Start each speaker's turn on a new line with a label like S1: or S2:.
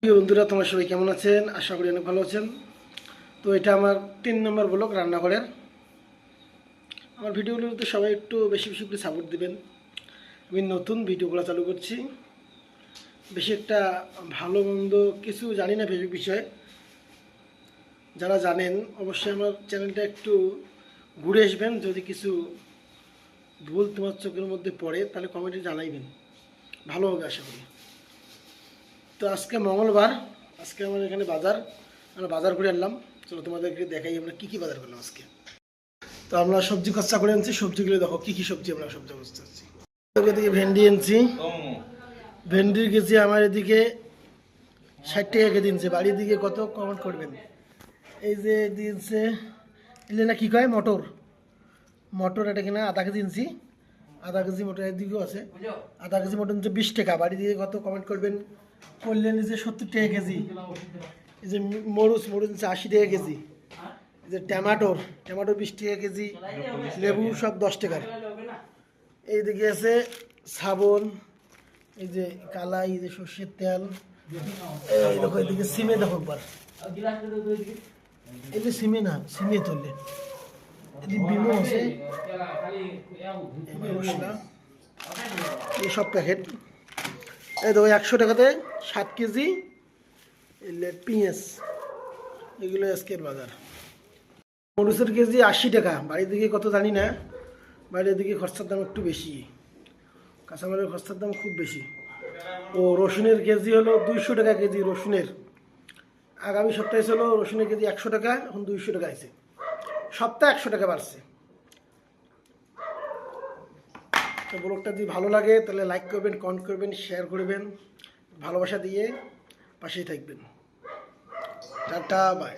S1: প্রিয় বন্ধুরা, তোমরা সবাই কেমন আছেন? আশা করি অনেক ভালো আছেন। তো এটা আমার 3 নম্বর ব্লগ রান্নাঘরের। আমার ভিডিওগুলোতে সবাই একটু বেশি বেশি করে সাপোর্ট দিবেন। আমি নতুন ভিডিওগুলো চালু করছি, বেশি একটা ভালো মন্দ কিছু জানি না ফেসবুক বিষয়ে। যারা জানেন অবশ্যই আমার চ্যানেলটা একটু ঘুরে আসবেন। যদি কিছু ভুল তোমার চোখের মধ্যে পড়ে তাহলে কমেন্টে জানাইবেন, ভালো হবে আশা করি। তো আজকে মঙ্গলবার, আজকে আমার এখানে বাজার, আমরা বাজার করে আনলাম। চলো তোমাদেরকে দেখাই আমরা কী কী বাজার করলাম আজকে। তো আমরা সবজি খরচা করে আনছি, সবজিগুলো দেখো কী কী সবজি আমরা সবজি খরচা আনছি। এদিকে ভেন্ডি আনছি, ভেন্ডির কেজি আমার এদিকে 60 টাকা কেজি দিনছে। বাড়ির দিকে কত কমেন্ট করবেন। এই যে দিনছে এলে না কী কয় মটর, মটর এটা কিনা আধা কেজি দিনছি, আধা কেজি মটর এদিকেও আছে। আধা কেজি মটর হচ্ছে 20 টাকা। বাড়ি দিয়ে কত কমেন্ট করবেন। করলেন যে 70 টাকা কেজি। এই যে মরুচ হচ্ছে 80 টাকা কেজি। এই যে টমেটোর 20 টাকা কেজি। লেবু সব 10 টাকার। এইদিকে আছে সাবন, এই যে কালাই, এই যে সর্ষের তেল, এই দেখো এদিকে সিমে দেখো একবার, এই যে সিমে না সিমে তুললে এদিকে বিমো আছে, মশলা এই সব প্যাকেট। এই দেখো 100 টাকাতে 7 কেজি পেঁয়াজ। এগুলো আজকের বাজার। মরিচের কেজি 80 টাকা। বাড়ির দিকে কত জানি না, বাইরের দিকে খরচার দাম একটু বেশি, কাঁচামালের খরচার দাম খুব বেশি। ও রসুনের কেজি হলো 200 টাকা কেজি। রসুনের আগামী সপ্তাহে ছিল রসুনের কেজি 100 টাকা, এখন 200 টাকা আছে। সপ্তাহে 100 টাকা বাড়ছে। তো ব্লগটা যদি ভালো লাগে তাহলে লাইক করবেন, কমেন্ট করবেন, শেয়ার করবেন, ভালোবাসা দিয়ে পাশেই থাকবেন। Tata, by.